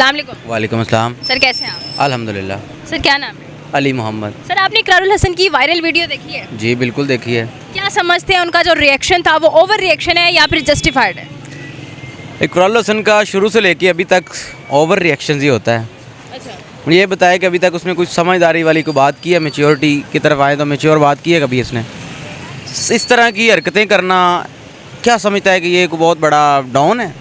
अस्सलाम वालेकुम। वालेकुम अस्सलाम। सर कैसे हैं आप? अल्हम्दुलिल्लाह। सर क्या नाम है? अली मोहम्मद। सर आपने इकरारुल हसन की वायरल वीडियो देखी है? जी बिल्कुल देखिए। क्या समझते हैं उनका जो रिएक्शन था वो ओवर रिएक्शन है या फिर जस्टिफाइड है? इकरारुल हसन का शुरू से लेके अभी तक ओवर रिएक्शन ही होता है। अच्छा, मुझे ये बताया कि अभी तक उसने कुछ समझदारी वाली को बात की है, मैच्योरिटी की तरफ आए तो मैच्योर बात की है कभी इसने? इस तरह की हरकतें करना, क्या समझता है कि ये एक बहुत बड़ा डाउन है?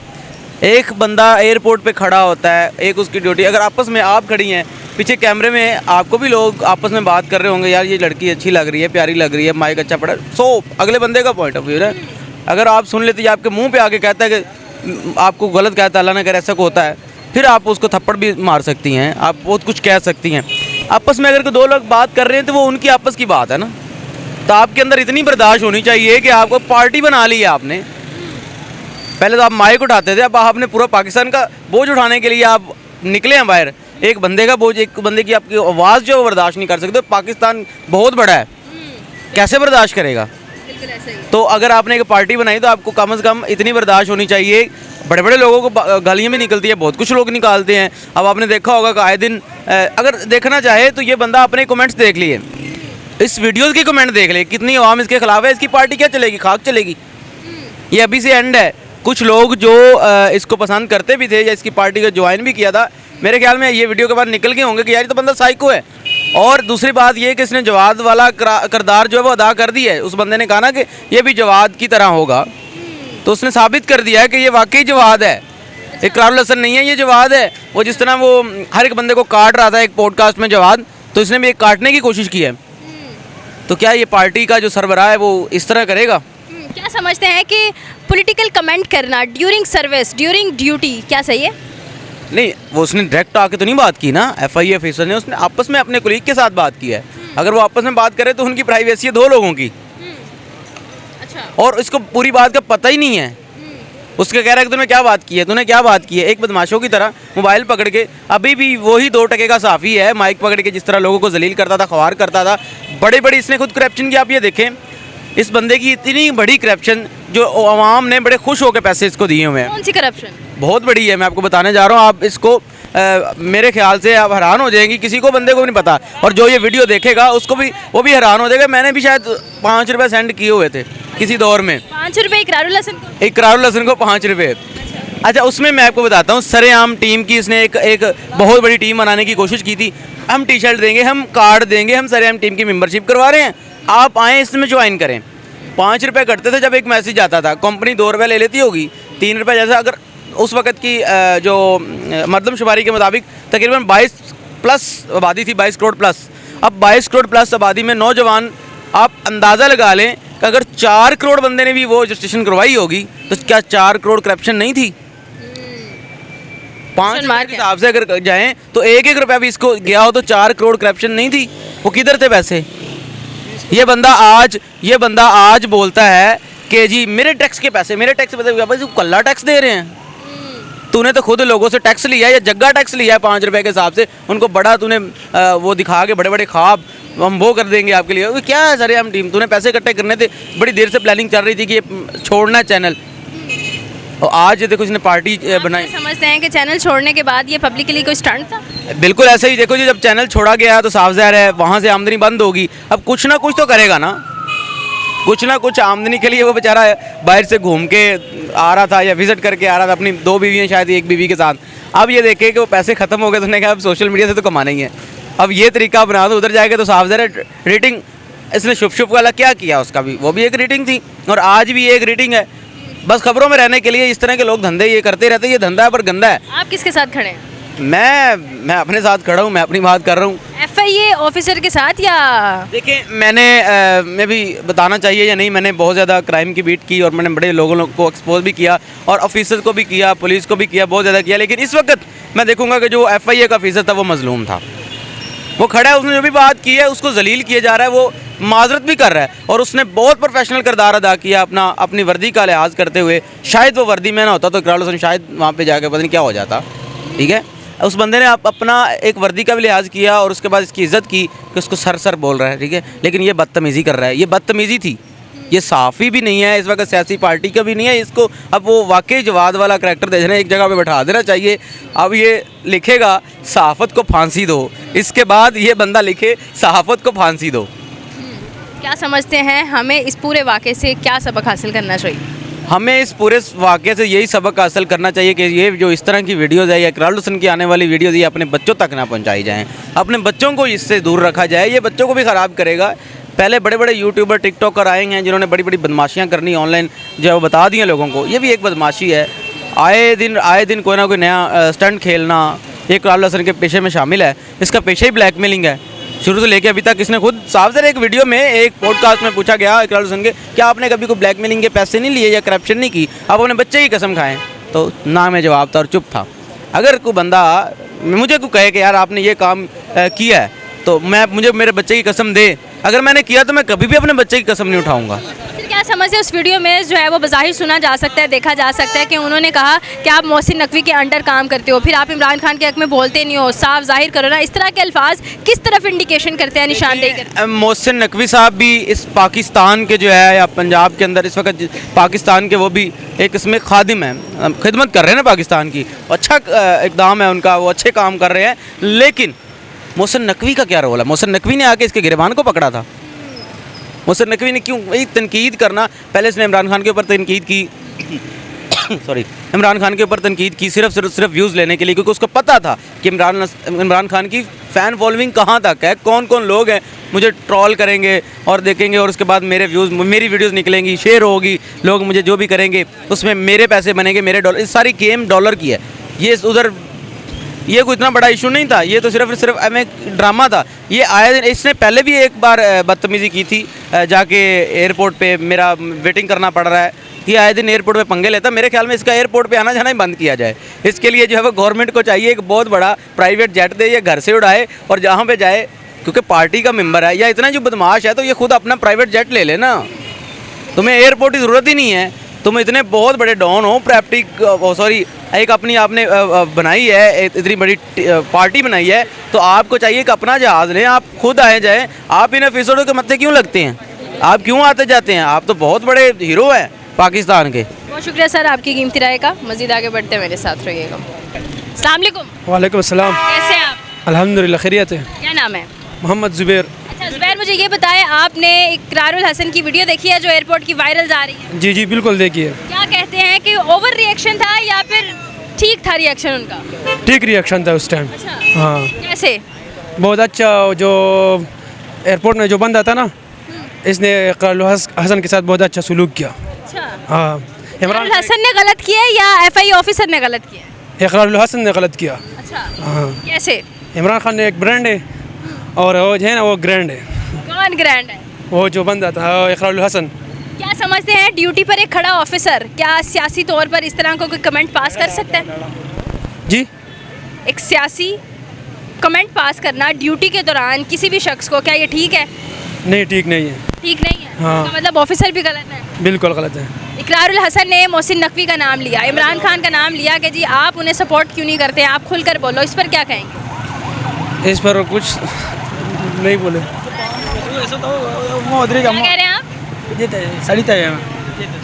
एक बंदा एयरपोर्ट पे खड़ा होता है, एक उसकी ड्यूटी, अगर आपस में आप खड़ी हैं पीछे कैमरे में, आपको भी लोग आपस में बात कर रहे होंगे, यार ये लड़की अच्छी लग रही है, प्यारी लग रही है, माइक अच्छा पड़ा, अगले बंदे का पॉइंट ऑफ व्यू है। अगर आप सुन लेते, आपके मुंह पे आके कहता है कि आपको गलत कहता है, अल्लाह ना करे ऐसा को होता है, फिर आप उसको थप्पड़ भी मार सकती हैं, आप बहुत कुछ कह सकती हैं। आपस में अगर दो लोग बात कर रहे हैं तो वो उनकी आपस की बात है ना, तो आपके अंदर इतनी बर्दाश्त होनी चाहिए कि आपको पार्टी बना ली है आपने। पहले तो आप माइक उठाते थे, अब आपने पूरा पाकिस्तान का बोझ उठाने के लिए आप निकले हैं बाहर। एक बंदे का बोझ, एक बंदे की आपकी आवाज़ जो बर्दाश्त नहीं कर सकते। पाकिस्तान बहुत बड़ा है, कैसे बर्दाश्त करेगा? बिल्कुल ऐसा ही है। तो अगर आपने एक पार्टी बनाई तो आपको कम से कम इतनी बर्दाश्त होनी चाहिए। बड़े बड़े लोगों को गालियाँ भी निकलती है, बहुत कुछ लोग निकालते हैं। अब आपने देखा होगा कि आए दिन अगर देखना चाहे तो ये बंदा अपने कमेंट्स देख लिए, इस वीडियोज़ के कमेंट देख ले, कितनी आवाम इसके खिलाफ है, इसकी पार्टी क्या चलेगी? खाक चलेगी। ये अभी से एंड है। कुछ लोग जो इसको पसंद करते भी थे या इसकी पार्टी को ज्वाइन भी किया था, मेरे ख्याल में ये वीडियो के बाद निकल गए होंगे कि यार ये तो बंदा साइको है। और दूसरी बात ये कि इसने जवाद वाला किरदार जो है वो अदा कर दिया है। उस बंदे ने कहा ना कि ये भी जवाद की तरह होगा, तो उसने साबित कर दिया है कि ये वाकई जवाद है, इकरारुल हसन नहीं है, ये जवाद है। वो जिस तरह वो हर एक बंदे को काट रहा था एक पॉडकास्ट में जवाद, तो इसने भी एक काटने की कोशिश की है। तो क्या ये पार्टी का जो सरबराह है वो इस तरह करेगा? क्या समझते हैं कि पॉलिटिकल कमेंट करना ड्यूरिंग सर्विस, ड्यूरिंग ड्यूटी क्या सही है? नहीं, वो उसने डायरेक्ट आके तो नहीं बात की ना, एफआईए ऑफिसर ने, उसने आपस में अपने कोलीग के साथ बात की है। अगर वो आपस में बात करे तो उनकी प्राइवेसी है दो लोगों की। अच्छा। और इसको पूरी बात का पता ही नहीं है। उसके कह रहा है कि तूने क्या बात की है, तूने क्या बात की है, एक बदमाशों की तरह मोबाइल पकड़ के। अभी भी वही 2 टके का साफ़ी है, माइक पकड़ के जिस तरह लोगों को जलील करता था, ख्वार करता था। बड़े बड़ी इसने खुद करप्शन की, आप ये देखें इस बंदे की इतनी बड़ी करप्शन जो आवाम ने बड़े खुश होकर पैसे इसको दिए हुए हैं। कौन सी करप्शन? बहुत बड़ी है, मैं आपको बताने जा रहा हूँ। आप इसको मेरे ख्याल से आप हैरान हो जाएंगी, किसी को बंदे को भी नहीं पता, और जो ये वीडियो देखेगा उसको भी, वो भी हैरान हो जाएगा। मैंने भी शायद 5 रुपये सेंड किए हुए थे किसी दौर में। 5 रुपये इकरारुल हसन को? इकरारुल हसन को 5 रुपये। अच्छा, उसमें मैं आपको बताता हूँ, सरेआम टीम की इसने एक बहुत बड़ी टीम बनाने की कोशिश की थी। हम टी शर्ट देंगे, हम कार्ड देंगे, हम सरेआम टीम की मेंबरशिप करवा रहे हैं, आप आएँ इसमें ज्वाइन करें। 5 रुपये कटते थे जब एक मैसेज आता था। कंपनी 2 रुपये ले लेती होगी, 3 रुपये जैसा। अगर उस वक़्त की जो मरदमशुमारी के मुताबिक तकरीबन 22+ आबादी थी, 22 करोड़ प्लस। अब 22 करोड़ प्लस आबादी में नौजवान, आप अंदाज़ा लगा लें कि अगर 4 करोड़ बंदे ने भी वो रजिस्ट्रेशन करवाई होगी तो क्या 4 करोड़ करप्शन नहीं थी? 5 के हिसाब से अगर जाएँ तो 1-1 रुपया भी इसको गया हो तो 4 करोड़ करप्शन नहीं थी। वो किधर थे पैसे? ये बंदा आज बोलता है कि जी मेरे टैक्स के पैसे, मेरे टैक्स भाई तू कल्ला टैक्स दे रहे हैं। तूने तो खुद लोगों से टैक्स लिया है या जग्गा टैक्स लिया है 5 रुपये के हिसाब से। उनको बड़ा तूने वो दिखा के बड़े बड़े ख्वाब हम वो कर देंगे आपके लिए। वो क्या है सर, हम टीम, तूने पैसे इकट्ठे करने थे, बड़ी देर से प्लानिंग चल रही थी कि ये छोड़ना है चैनल, और आज देखो इसने पार्टी बनाई। समझते हैं कि चैनल छोड़ने के बाद ये पब्लिक के लिए कोई स्टंट था? बिल्कुल ऐसा ही। देखो जी, जब चैनल छोड़ा गया तो साफ ज़ाहिर है वहाँ से आमदनी बंद होगी। अब कुछ ना कुछ तो करेगा ना, कुछ ना कुछ आमदनी के लिए। वो बेचारा बाहर से घूम के आ रहा था या विजिट करके आ रहा था अपनी 2 बीवियाँ, शायद 1 बीवी के साथ। अब ये देखे कि वो पैसे ख़त्म हो गए तो उसने कहा अब सोशल मीडिया से तो कमाना ही है, अब ये तरीका बना दो, उधर जाएगा तो साफ ज़ाहिर रेटिंग। इसने शुभ शुभ वाला क्या किया, उसका भी वो भी एक रेटिंग थी, और आज भी एक रेटिंग है। बस खबरों में रहने के लिए इस तरह के लोग धंधे ये करते रहते हैं। ये धंधा है पर गंदा है। आप किसके साथ खड़े हैं? मैं अपने साथ खड़ा हूँ, मैं अपनी बात कर रहा हूँ। एफआईए ऑफिसर के साथ या? देखिए, मैं भी बताना चाहिए या नहीं, मैंने बहुत ज़्यादा क्राइम की बीट की और मैंने बड़े लोगों को एक्सपोज भी किया और ऑफिसर को भी किया, पुलिस को भी किया, बहुत ज़्यादा किया। लेकिन इस वक्त मैं देखूंगा कि जो एफआईए का ऑफिसर था वो मजलूम था। वो खड़ा है, उसने जो भी बात की है उसको जलील किया जा रहा है, वो माजरत भी कर रहा है, और उसने बहुत प्रोफेशनल किरदार अदा किया अपनी वर्दी का लिहाज करते हुए। शायद वो वर्दी में ना होता तो इकरारुल हसन शायद वहाँ पे जाके पता नहीं क्या हो जाता। ठीक है, उस बंदे ने अपना एक वर्दी का भी लिहाज किया और उसके बाद इसकी इज़्ज़त की कि उसको सर बोल रहा है। ठीक है, लेकिन ये बदतमीज़ी कर रहा है, ये बदतमीज़ी थी। ये साफ़ी भी नहीं है, इस वक्त सियासी पार्टी का भी नहीं है। इसको अब वो वाकई जवाद वाला करैक्टर दे रहे हैं, एक जगह पे बैठा देना चाहिए। अब ये लिखेगा सहाफ़त को फांसी दो, इसके बाद ये बंदा लिखे सहाफ़त को फांसी दो। क्या समझते हैं हमें इस पूरे वाक़े से क्या सबक हासिल करना चाहिए? हमें इस पूरे वाक़े से यही सबक हासिल करना चाहिए कि ये जो इस तरह की वीडियोज़ है या इकरारुल हसन की आने वाली वीडियोज़ ये अपने बच्चों तक ना पहुंचाई जाएं, अपने बच्चों को इससे दूर रखा जाए। ये बच्चों को भी ख़राब करेगा। पहले बड़े बड़े यूट्यूबर टिकटॉकर आए हैं जिन्होंने बड़ी बड़ी बदमाशियाँ करनी ऑनलाइन, जो है वो बता दी हैं लोगों को। ये भी एक बदमाशी है। आए दिन कोई ना कोई नया स्टंट खेलना ये इकरारुल हसन के पेशे में शामिल है। इसका पेशा ही ब्लैकमेलिंग है शुरू से लेके अभी तक। इसने खुद साफ से एक वीडियो में, एक पॉडकास्ट में पूछा गया इकरारुल हसन के, क्या आपने कभी कोई ब्लैकमेलिंग के पैसे नहीं लिए या करप्शन नहीं की, आप अपने बच्चे की कसम खाएं? तो ना में जवाब था और चुप था। अगर कोई बंदा मुझे को कहे कि यार आपने ये काम किया है तो मुझे मेरे बच्चे की कसम दे, अगर मैंने किया तो मैं कभी भी अपने बच्चे की कसम नहीं उठाऊंगा। फिर क्या समझते हैं उस वीडियो में जो है वो बज़ाहिर सुना जा सकता है, देखा जा सकता है कि उन्होंने कहा कि आप मोहसिन नकवी के अंडर काम करते हो, फिर आप इमरान खान के हक में बोलते नहीं हो, साफ जाहिर करो ना। इस तरह के अल्फाज किस तरफ इंडिकेशन करते हैं, निशानदेही करते हैं? मोहसिन नकवी साहब भी इस पाकिस्तान के जो है या पंजाब के अंदर इस वक्त पाकिस्तान के, वो भी एक इसमें खादिम है, खिदमत कर रहे हैं ना पाकिस्तान की। अच्छा इक़दाम है उनका, वो अच्छे काम कर रहे हैं। लेकिन मोहसिन नकवी का क्या रोल है? मोहसिन नकवी ने आके इसके गिरबान को पकड़ा था। मोहसिन नकवी ने क्यों एक तनकीद करना, पहले इसने इमरान खान के ऊपर तनकीद की सॉरी इमरान खान के ऊपर तनकीद की सिर्फ व्यूज़ लेने के लिए, क्योंकि उसको पता था कि इमरान खान की फ़ैन फॉलोइंग कहाँ तक है, कौन कौन लोग हैं मुझे ट्रॉल करेंगे और देखेंगे, और उसके बाद मेरी वीडियोज़ निकलेंगी, शेयर होगी, लोग मुझे जो भी करेंगे उसमें मेरे पैसे बनेंगे, मेरे डॉलर। इस सारी गेम डॉलर की है। ये उधर ये कोई इतना बड़ा इशू नहीं था, ये तो सिर्फ एक ड्रामा था। ये आए दिन इसने पहले भी एक बार बदतमीज़ी की थी, जाके एयरपोर्ट पे मेरा वेटिंग करना पड़ रहा है। ये आए दिन एयरपोर्ट पे पंगे लेता। मेरे ख्याल में इसका एयरपोर्ट पे आना जाना ही बंद किया जाए। इसके लिए जो है वो गवर्नमेंट को चाहिए एक बहुत बड़ा प्राइवेट जेट दे, ये घर से उड़ाए और जहाँ पे जाए, क्योंकि पार्टी का मेंबर है या इतना जो बदमाश है तो ये खुद अपना प्राइवेट जेट ले लेना। तुम्हें एयरपोर्ट की ज़रूरत ही नहीं है। तुम इतने बहुत बड़े डॉन हो, एक अपनी आपने बनाई है, इतनी बड़ी पार्टी बनाई है, तो आपको चाहिए कि अपना जहाज़ लें, आप खुद आए जाएं। आप इन एपिसोडों के मत्थे क्यों लगते हैं? आप क्यों आते जाते हैं? आप तो बहुत बड़े हीरो हैं पाकिस्तान के। बहुत शुक्रिया सर आपकी कीमती राय का। मज़ीद आगे बढ़ते मेरे साथ रहिएगा। अस्सलाम वालेकुम। वालेकुम अस्सलाम। कैसे हैं आप? अल्हम्दुलिल्लाह खैरियत है। क्या नाम है? मोहम्मद ज़ुबैर। अच्छा ज़ुबैर, मुझे ये बताएं, आपने इकरारुल हसन की वीडियो देखी है जो एयरपोर्ट की वायरल जा रही है? जी बिल्कुल देखिए। क्या कहते हैं कि ओवर रिएक्शन था या फिर ठीक था रिएक्शन उनका? ठीक रिएक्शन था उस टाइम। अच्छा, हाँ कैसे? बहुत अच्छा। जो एयरपोर्ट में जो बंदा था ना, इसने इकरारुल हसन के साथ बहुत अच्छा सलूक किया। अच्छा, हाँ, इकरारुल हसन ने गलत किया है या एफआई ऑफिसर ने गलत किया है? इकरारुल हसन ने गलत किया। अच्छा, हाँ, कैसे? इमरान खान ने एक ब्रांड है और वो जो है ना वो ग्रैंड है। कौन ग्रैंड है? वो जो बंदा था इकरारुल हसन। क्या समझते हैं ड्यूटी पर एक खड़ा ऑफिसर क्या सियासी तौर पर इस तरह को कोई कमेंट पास कर सकता है? जी, एक सियासी कमेंट पास करना ड्यूटी के दौरान किसी भी शख्स को, क्या ये ठीक है? नहीं, ठीक नहीं है। ठीक नहीं है। हाँ। इसका मतलब ऑफिसर भी गलत है। बिल्कुल गलत है। इकरारुल हसन ने मोहसिन नकवी का नाम लिया, इमरान खान का नाम लिया कि जी आप उन्हें सपोर्ट क्यों नहीं करते? आप खुलकर बोलो, इस पर क्या कहेंगे? इस पर कुछ नहीं बोले। क्या कह रहे हैं आप?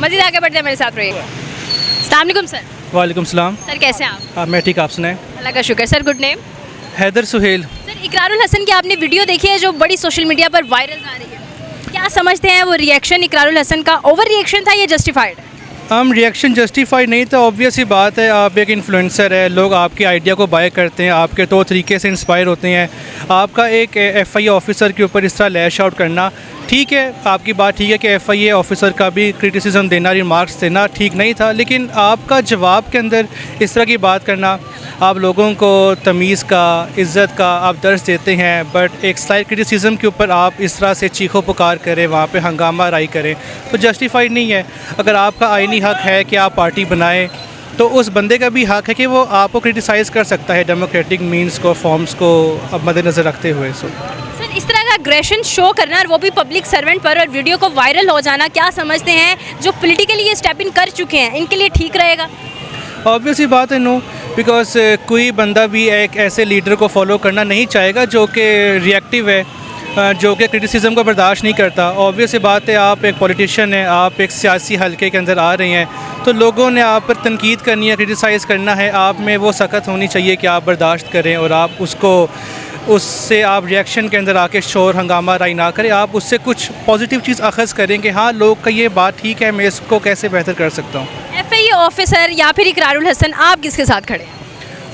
मज़ीद आगे बढ़ते हैं मेरे साथ रहिएगा। अस्सलाम वालेकुम सर। वालेकुम सलाम। सर कैसे हैं आप? मैं ठीक, आप सुनाएं? अल्लाह का शुक्र। Sir good name? Haider Suhail. Sir Ikrarul Hasan की आपने वीडियो देखी है जो बड़ी सोशल मीडिया पर वायरल जा रही है, क्या समझते हैं वो रिएक्शन इकरारुल हसन का ओवर रिएक्शन था या जस्टिफाइड है? हम रिएक्शन जस्टिफाई नहीं था। ऑब्वियस ही बात है, आप एक इन्फ्लुएंसर है, लोग आपके आइडिया को बाय करते हैं, आपके तौर तरीके से इंस्पायर होते हैं। आपका एक एफआईए ऑफिसर के ऊपर इस तरह लैश आउट करना, ठीक है, आपकी बात ठीक है कि एफआईए ऑफिसर का भी क्रिटिसिज्म देना, रिमार्क्स देना ठीक नहीं था, लेकिन आपका जवाब के अंदर इस तरह की बात करना, आप लोगों को तमीज़ का, इज़्ज़त का आप दर्ज देते हैं, बट एक स्लाइट क्रिटिसिज्म के ऊपर आप इस तरह से चीखो पुकार करें, वहाँ पे हंगामा राई करें, तो जस्टिफाइड नहीं है। अगर आपका आइनी हक़ है कि आप पार्टी बनाएं, तो उस बंदे का भी हक़ है कि वो आपको क्रिटिसाइज़ कर सकता है डेमोक्रेटिक मीन्स को, फॉर्म्स को अब मद्देनज़र रखते हुए। सर इस तरह का अग्रेशन शो करना और वो भी पब्लिक सर्वेंट पर, और वीडियो को वायरल हो जाना, क्या समझते हैं जो पॉलिटिकली ये स्टेप इन कर चुके हैं इनके लिए ठीक रहेगा? ऑब्वियसली बात है, नो, बिकॉज कोई बंदा भी एक ऐसे लीडर को फॉलो करना नहीं चाहेगा जो कि रिएक्टिव है, जो कि क्रिटिसिज्म को बर्दाश्त नहीं करता। ऑब्वियस सी बात है, आप एक पॉलिटिशियन हैं, आप एक सियासी हलके के अंदर आ रहे हैं, तो लोगों ने आप पर तनकीद करनी है, क्रिटिसाइज़ करना है, आप में वो सख्त होनी चाहिए कि आप बर्दाश्त करें और आप उससे आप रिएक्शन के अंदर आके शोर हंगामा राई ना करें। आप उससे कुछ पॉजिटिव चीज़ अखज़ करें कि हाँ, लोग का ये बात ठीक है, मैं इसको कैसे बेहतर कर सकता हूँ। FIA ऑफिसर या फिर इकरारुल हसन, आप किसके साथ खड़े हैं?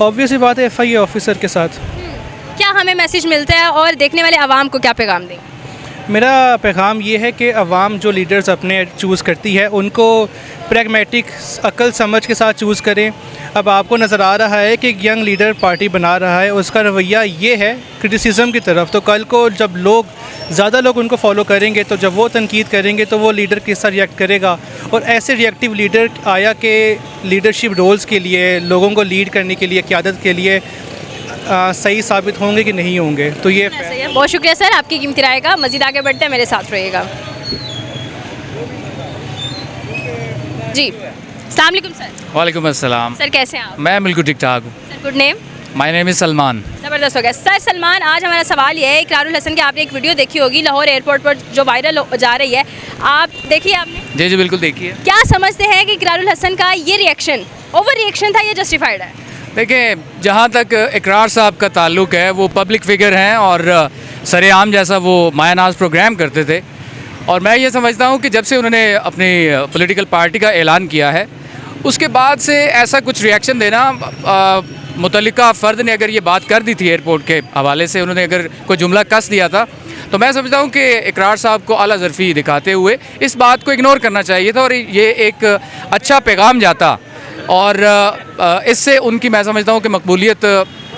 ऑब्वियस सी बात है, FIA ऑफिसर के साथ। क्या हमें मैसेज मिलता है और देखने वाले आवाम को क्या पैगाम दें? मेरा पैगाम ये है कि अवाम जो लीडर्स अपने चूज़ करती है उनको प्रैग्मेटिक अक्ल समझ के साथ चूज़ करें। अब आपको नज़र आ रहा है कि एक यंग लीडर पार्टी बना रहा है, उसका रवैया ये है क्रिटिसिज्म की तरफ। तो कल को जब ज़्यादा लोग उनको फॉलो करेंगे, तो जब वो तनकीद करेंगे तो वो लीडर किस तरह रिएक्ट करेगा। और ऐसे रिएक्टिव लीडर आया कि लीडरशिप रोल्स के लिए, लोगों को लीड करने के लिए, क़यादत के लिए सही साबित होंगे कि नहीं होंगे। तो ये सही है। बहुत शुक्रिया सर, आपकी कीमती राय का। मज़ीद आगे बढ़ते हैं, मेरे साथ रहिएगा। जी, अस्सलाम वालेकुम सर। वालेकुम अस्सलाम। सर कैसे हैं आप? मैं बिल्कुल ठीक ठाक हूँ। Sir good name? My name is Salman. ज़बरदस्त हो गया। सर सलमान, आज हमारा सवाल ये है, इकरारुल हसन की आपने एक वीडियो देखी होगी लाहौर एयरपोर्ट पर जो वायरल जा रही है, आप देखिए आपने? जी जी बिल्कुल देखिए। क्या समझते हैं कि इकरारुल हसन का ये रिएक्शन ओवर रिएक्शन था या जस्टिफाइड है? देखिए, जहाँ तक इकरार साहब का ताल्लुक़ है, वो पब्लिक फ़िगर हैं और सरेआम जैसा वो मायानाज प्रोग्राम करते थे। और मैं ये समझता हूँ कि जब से उन्होंने अपनी पॉलिटिकल पार्टी का ऐलान किया है, उसके बाद से ऐसा कुछ रिएक्शन देना, मुतल्लिका फ़र्द ने अगर ये बात कर दी थी एयरपोर्ट के हवाले से, उन्होंने अगर कोई जुमला कस दिया था, तो मैं समझता हूँ कि इकरार साहब को आला ज़रफ़ी दिखाते हुए इस बात को इग्नोर करना चाहिए था और ये एक अच्छा पैगाम जाता। और इससे उनकी, मैं समझता हूँ कि मकबूलियत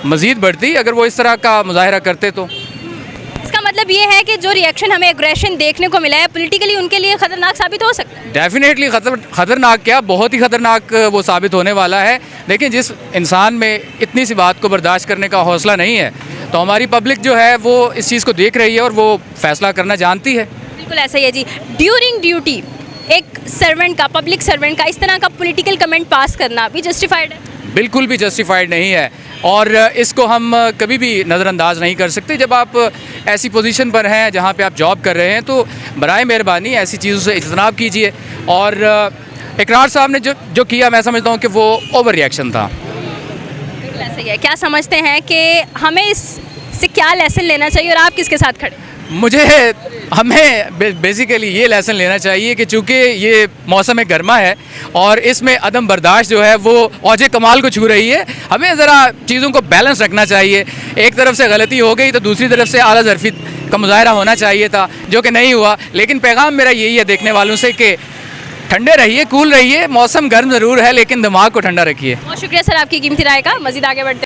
मज़ीद बढ़ती अगर वो इस तरह का मुज़ाहरा करते। तो इसका मतलब ये है कि जो रिएक्शन हमें एग्रेशन देखने को मिला है, पॉलिटिकली उनके लिए ख़तरनाक साबित हो सकता है। डेफिनेटली ख़तरनाक क्या, बहुत ही ख़तरनाक वो साबित होने वाला है। लेकिन जिस इंसान में इतनी सी बात को बर्दाश्त करने का हौसला नहीं है, तो हमारी पब्लिक जो है वो इस चीज़ को देख रही है और वो फ़ैसला करना जानती है। बिल्कुल ऐसा ही है जी। ड्यूरिंग ड्यूटी एक सर्वेंट का, पब्लिक सर्वेंट का इस तरह का पॉलिटिकल कमेंट पास करना भी जस्टिफाइड है? बिल्कुल भी जस्टिफाइड नहीं है और इसको हम कभी भी नज़रअंदाज नहीं कर सकते। जब आप ऐसी पोजीशन पर हैं जहाँ पे आप जॉब कर रहे हैं, तो बराए मेहरबानी ऐसी चीज़ों से इज्तनाब कीजिए। और इकरार साहब ने जो किया, मैं समझता हूँ कि वो ओवर रिएक्शन था। बिल्कुल ऐसा ही है। क्या समझते हैं कि हमें इससे क्या लेसन लेना चाहिए और आप किसके साथ खड़े? हमें बेसिकली ये लेसन लेना चाहिए कि चूँकि ये मौसम गर्मा है और इसमें अदम बर्दाश्त जो है वो औजे कमाल को छू रही है, हमें ज़रा चीज़ों को बैलेंस रखना चाहिए। एक तरफ से गलती हो गई तो दूसरी तरफ से आला ज़रफ़ी का मुज़ाहरा होना चाहिए था, जो कि नहीं हुआ। लेकिन पैगाम मेरा यही है देखने वालों से कि ठंडे रहिए, कूल रहिए। मौसम गर्म ज़रूर है लेकिन दिमाग को ठंडा रखिए। बहुत शुक्रिया सर, आपकी कीमती राय का। मज़ीद आगे बढ़ते